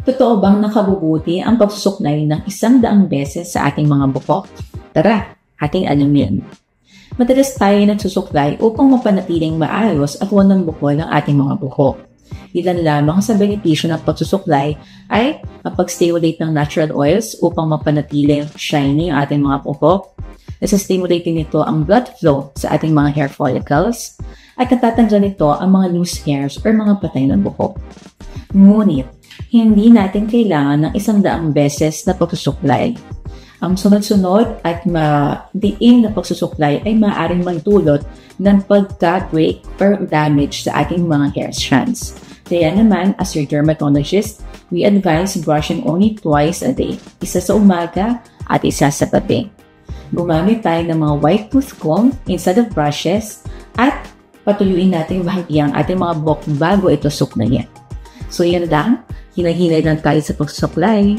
Totoo bang nakabubuti ang pagsusuklay ng 100 beses sa ating mga buhok? Tara, ating alamin. Madalas tayo nagsusuklay upang mapanatiling maayos at walang bukol ang ating mga buhok. Ilan lamang sa benepisyo ng pagsusuklay ay mapag-stimulate ng natural oils upang mapanatiling shiny ang ating mga buhok. Nasa-stimulate din ito ang blood flow sa ating mga hair follicles at natatanggal nito ang mga loose hairs or mga patay ng buhok. Ngunit, hindi natin kailangan ng 100 beses na pagsusuklay. Ang sunod-sunod at diin na pagsusuklay ay maaaring magdulot ng pagka-break or damage sa ating mga hair strands. Kaya naman, as your dermatologist, we advise brushing only twice a day, isa sa umaga at isa sa gabi. Gumamit tayo ng mga white tooth comb instead of brushes at patuyuin natin bahagi ang ating mga buhok bago ito suklayin. So yan lang, hinay-hinay lang tayo sa pagsusuklay.